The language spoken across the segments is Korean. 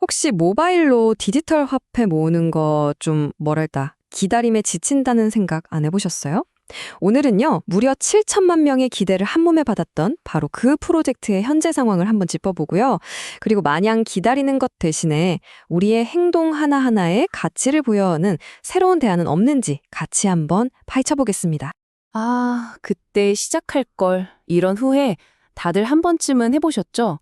혹시 모바일로 디지털 화폐 모으는 거 좀 뭐랄까, 기다림에 지친다는 생각 안 해보셨어요? 오늘은요, 무려 7천만 명의 기대를 한몸에 받았던 바로 그 프로젝트의 현재 상황을 한번 짚어보고요. 그리고 마냥 기다리는 것 대신에 우리의 행동 하나하나에 가치를 부여하는 새로운 대안은 없는지 같이 한번 파헤쳐보겠습니다. 아, 그때 시작할 걸. 이런 후회 다들 한 번쯤은 해보셨죠?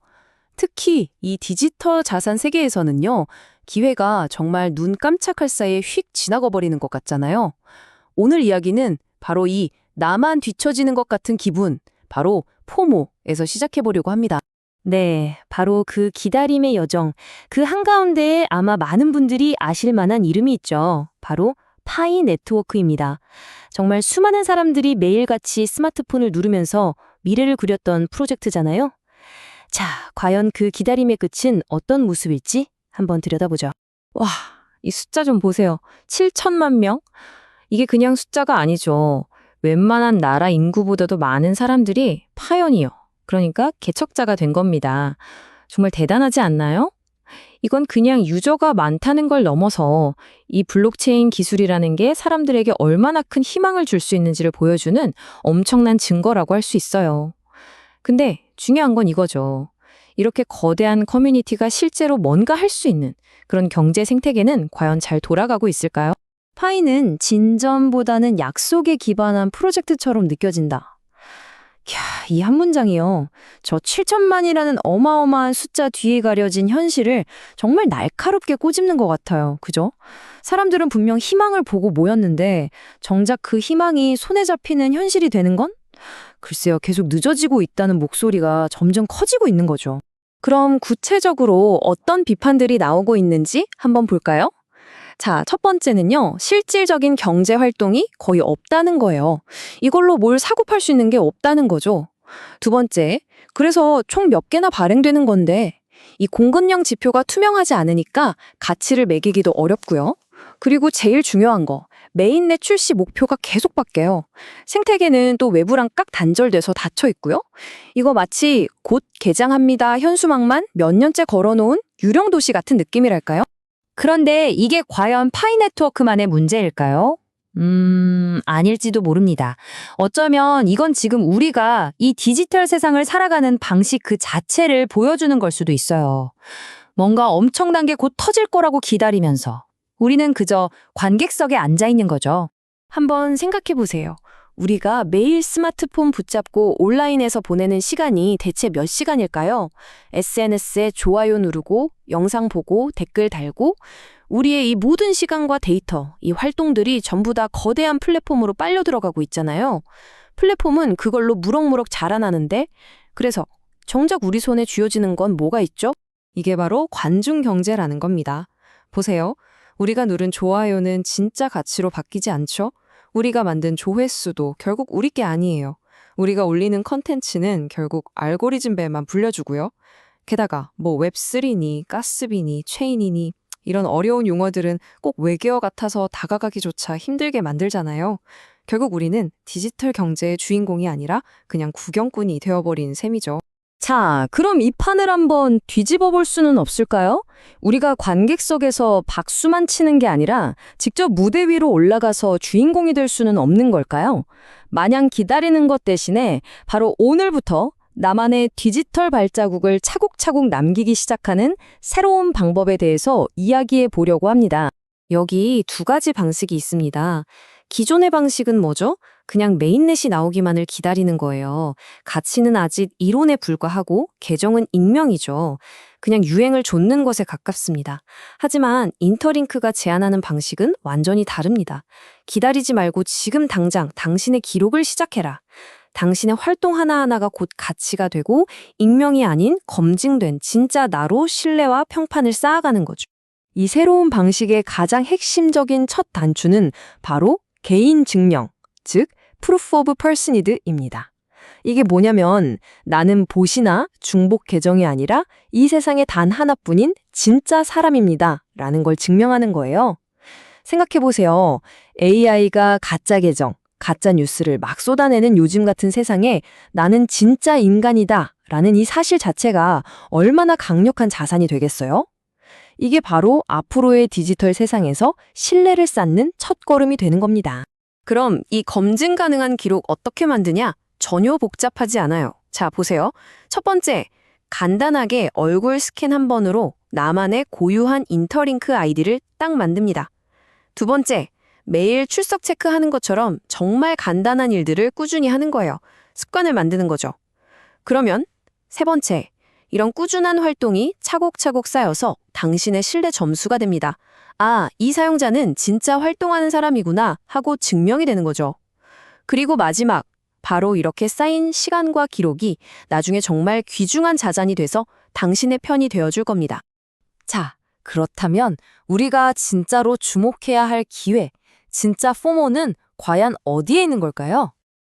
특히 이 디지털 자산 세계에서는요, 기회가 정말 눈 깜짝할 사이에 휙 지나가 버리는 것 같잖아요. 오늘 이야기는 바로 이 나만 뒤처지는 것 같은 기분, 바로 포모에서 시작해보려고 합니다. 네, 바로 그 기다림의 여정, 그 한가운데에 아마 많은 분들이 아실 만한 이름이 있죠. 바로 파이 네트워크입니다. 정말 수많은 사람들이 매일같이 스마트폰을 누르면서 미래를 그렸던 프로젝트잖아요. 자, 과연 그 기다림의 끝은 어떤 모습일지 한번 들여다보죠. 와, 이 숫자 좀 보세요. 7천만 명? 이게 그냥 숫자가 아니죠. 웬만한 나라 인구보다도 많은 사람들이 파이오니어, 그러니까 개척자가 된 겁니다. 정말 대단하지 않나요? 이건 그냥 유저가 많다는 걸 넘어서 이 블록체인 기술이라는 게 사람들에게 얼마나 큰 희망을 줄 수 있는지를 보여주는 엄청난 증거라고 할 수 있어요. 근데 중요한 건 이거죠. 이렇게 거대한 커뮤니티가 실제로 뭔가 할 수 있는 그런 경제 생태계는 과연 잘 돌아가고 있을까요? 파이는 진전보다는 약속에 기반한 프로젝트처럼 느껴진다. 이 한 문장이요. 저 7천만이라는 어마어마한 숫자 뒤에 가려진 현실을 정말 날카롭게 꼬집는 것 같아요. 그죠? 사람들은 분명 희망을 보고 모였는데 정작 그 희망이 손에 잡히는 현실이 되는 건? 글쎄요, 계속 늦어지고 있다는 목소리가 점점 커지고 있는 거죠. 그럼 구체적으로 어떤 비판들이 나오고 있는지 한번 볼까요? 자, 첫 번째는요, 실질적인 경제 활동이 거의 없다는 거예요. 이걸로 뭘 사고 팔 수 있는 게 없다는 거죠. 두 번째, 그래서 총 몇 개나 발행되는 건데, 이 공급량 지표가 투명하지 않으니까 가치를 매기기도 어렵고요. 그리고 제일 중요한 거, 메인넷 출시 목표가 계속 바뀌어요. 생태계는 또 외부랑 깍 단절돼서 닫혀 있고요. 이거 마치 곧 개장합니다 현수막만 몇 년째 걸어놓은 유령 도시 같은 느낌이랄까요? 그런데 이게 과연 파이 네트워크만의 문제일까요? 아닐지도 모릅니다. 어쩌면 이건 지금 우리가 이 디지털 세상을 살아가는 방식 그 자체를 보여주는 걸 수도 있어요. 뭔가 엄청난 게 곧 터질 거라고 기다리면서 우리는 그저 관객석에 앉아 있는 거죠. 한번 생각해 보세요. 우리가 매일 스마트폰 붙잡고 온라인에서 보내는 시간이 대체 몇 시간일까요? SNS에 좋아요 누르고, 영상 보고, 댓글 달고, 우리의 이 모든 시간과 데이터, 이 활동들이 전부 다 거대한 플랫폼으로 빨려 들어가고 있잖아요. 플랫폼은 그걸로 무럭무럭 자라나는데, 그래서 정작 우리 손에 쥐어지는 건 뭐가 있죠? 이게 바로 관중 경제라는 겁니다. 보세요. 우리가 누른 좋아요는 진짜 가치로 바뀌지 않죠? 우리가 만든 조회수도 결국 우리 게 아니에요. 우리가 올리는 컨텐츠는 결국 알고리즘 배만 불려주고요. 게다가 뭐 웹3니 가스비니 체인이니 이런 어려운 용어들은 꼭 외계어 같아서 다가가기조차 힘들게 만들잖아요. 결국 우리는 디지털 경제의 주인공이 아니라 그냥 구경꾼이 되어버린 셈이죠. 자, 그럼 이 판을 한번 뒤집어 볼 수는 없을까요? 우리가 관객석에서 박수만 치는 게 아니라 직접 무대 위로 올라가서 주인공이 될 수는 없는 걸까요? 마냥 기다리는 것 대신에 바로 오늘부터 나만의 디지털 발자국을 차곡차곡 남기기 시작하는 새로운 방법에 대해서 이야기해 보려고 합니다. 여기 두 가지 방식이 있습니다. 기존의 방식은 뭐죠? 그냥 메인넷이 나오기만을 기다리는 거예요. 가치는 아직 이론에 불과하고 계정은 익명이죠. 그냥 유행을 좇는 것에 가깝습니다. 하지만 인터링크가 제안하는 방식은 완전히 다릅니다. 기다리지 말고 지금 당장 당신의 기록을 시작해라. 당신의 활동 하나하나가 곧 가치가 되고 익명이 아닌 검증된 진짜 나로 신뢰와 평판을 쌓아가는 거죠. 이 새로운 방식의 가장 핵심적인 첫 단추는 바로 개인 증명, 즉 Proof of Personhood입니다. 이게 뭐냐면 나는 봇이나 중복 계정이 아니라 이 세상에 단 하나뿐인 진짜 사람입니다 라는 걸 증명하는 거예요. 생각해보세요. AI가 가짜 계정, 가짜 뉴스를 막 쏟아내는 요즘 같은 세상에 나는 진짜 인간이다 라는 이 사실 자체가 얼마나 강력한 자산이 되겠어요? 이게 바로 앞으로의 디지털 세상에서 신뢰를 쌓는 첫걸음이 되는 겁니다. 그럼 이 검증 가능한 기록 어떻게 만드냐? 전혀 복잡하지 않아요. 자, 보세요. 첫 번째, 간단하게 얼굴 스캔 한 번으로 나만의 고유한 인터링크 아이디를 딱 만듭니다. 두 번째, 매일 출석 체크하는 것처럼 정말 간단한 일들을 꾸준히 하는 거예요. 습관을 만드는 거죠. 그러면 세 번째, 이런 꾸준한 활동이 차곡차곡 쌓여서 당신의 신뢰 점수가 됩니다. 아, 이 사용자는 진짜 활동하는 사람이구나 하고 증명이 되는 거죠. 그리고 마지막, 바로 이렇게 쌓인 시간과 기록이 나중에 정말 귀중한 자산이 돼서 당신의 편이 되어줄 겁니다. 자, 그렇다면 우리가 진짜로 주목해야 할 기회, 진짜 포모는 과연 어디에 있는 걸까요?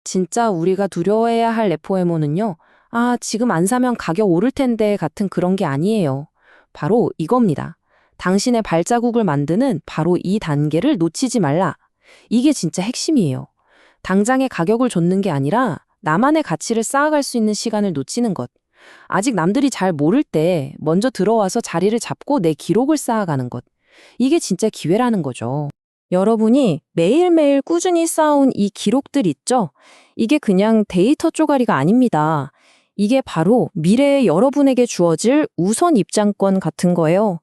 진짜 우리가 두려워해야 할 FOMO는요. 아, 지금 안 사면 가격 오를 텐데 같은 그런 게 아니에요. 바로 이겁니다. 당신의 발자국을 만드는 바로 이 단계를 놓치지 말라. 이게 진짜 핵심이에요. 당장의 가격을 좇는 게 아니라 나만의 가치를 쌓아갈 수 있는 시간을 놓치는 것. 아직 남들이 잘 모를 때 먼저 들어와서 자리를 잡고 내 기록을 쌓아가는 것. 이게 진짜 기회라는 거죠. 여러분이 매일매일 꾸준히 쌓아온 이 기록들 있죠? 이게 그냥 데이터 쪼가리가 아닙니다. 이게 바로 미래의 여러분에게 주어질 우선 입장권 같은 거예요.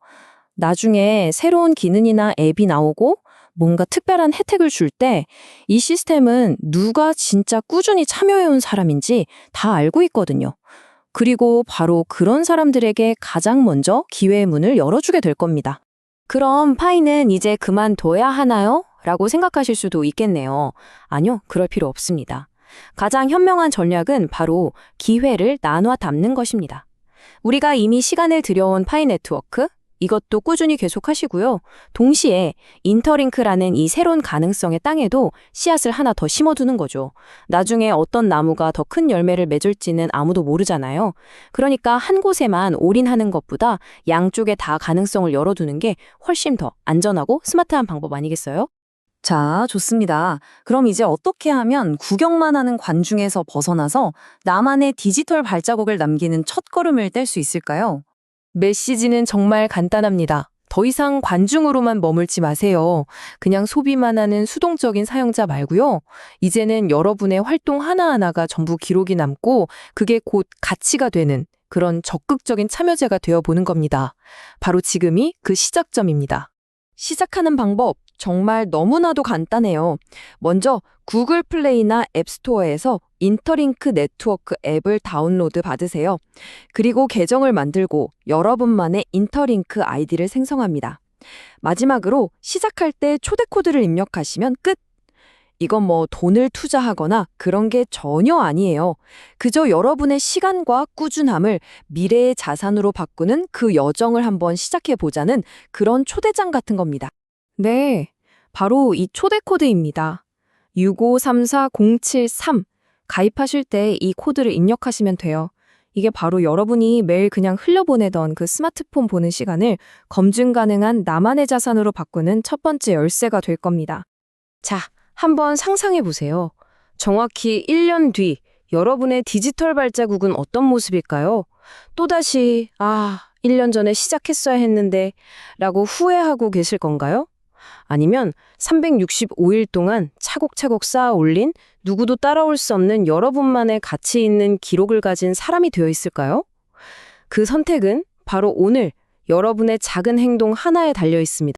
나중에 새로운 기능이나 앱이 나오고 뭔가 특별한 혜택을 줄 때 이 시스템은 누가 진짜 꾸준히 참여해온 사람인지 다 알고 있거든요. 그리고 바로 그런 사람들에게 가장 먼저 기회의 문을 열어주게 될 겁니다. 그럼 파이는 이제 그만둬야 하나요? 라고 생각하실 수도 있겠네요. 아니요, 그럴 필요 없습니다. 가장 현명한 전략은 바로 기회를 나눠 담는 것입니다. 우리가 이미 시간을 들여온 파이 네트워크, 이것도 꾸준히 계속하시고요. 동시에 인터링크라는 이 새로운 가능성의 땅에도 씨앗을 하나 더 심어두는 거죠. 나중에 어떤 나무가 더 큰 열매를 맺을지는 아무도 모르잖아요. 그러니까 한 곳에만 올인하는 것보다 양쪽에 다 가능성을 열어두는 게 훨씬 더 안전하고 스마트한 방법 아니겠어요? 자, 좋습니다. 그럼 이제 어떻게 하면 구경만 하는 관중에서 벗어나서 나만의 디지털 발자국을 남기는 첫걸음을 뗄 수 있을까요? 메시지는 정말 간단합니다. 더 이상 관중으로만 머물지 마세요. 그냥 소비만 하는 수동적인 사용자 말고요. 이제는 여러분의 활동 하나하나가 전부 기록이 남고 그게 곧 가치가 되는 그런 적극적인 참여자가 되어보는 겁니다. 바로 지금이 그 시작점입니다. 시작하는 방법 정말 너무나도 간단해요. 먼저 구글 플레이나 앱스토어에서 인터링크 네트워크 앱을 다운로드 받으세요. 그리고 계정을 만들고 여러분만의 인터링크 아이디를 생성합니다. 마지막으로 시작할 때 초대 코드를 입력하시면 끝! 이건 뭐 돈을 투자하거나 그런 게 전혀 아니에요. 그저 여러분의 시간과 꾸준함을 미래의 자산으로 바꾸는 그 여정을 한번 시작해보자는 그런 초대장 같은 겁니다. 네, 바로 이 초대 코드입니다. 6534073 가입하실 때 이 코드를 입력하시면 돼요. 이게 바로 여러분이 매일 그냥 흘려보내던 그 스마트폰 보는 시간을 검증 가능한 나만의 자산으로 바꾸는 첫 번째 열쇠가 될 겁니다. 자, 한번 상상해 보세요. 정확히 1년 뒤 여러분의 디지털 발자국은 어떤 모습일까요? 또다시 1년 전에 시작했어야 했는데 라고 후회하고 계실 건가요? 아니면 365일 동안 차곡차곡 쌓아 올린 누구도 따라올 수 없는 여러분만의 가치 있는 기록을 가진 사람이 되어 있을까요? 그 선택은 바로 오늘 여러분의 작은 행동 하나에 달려 있습니다.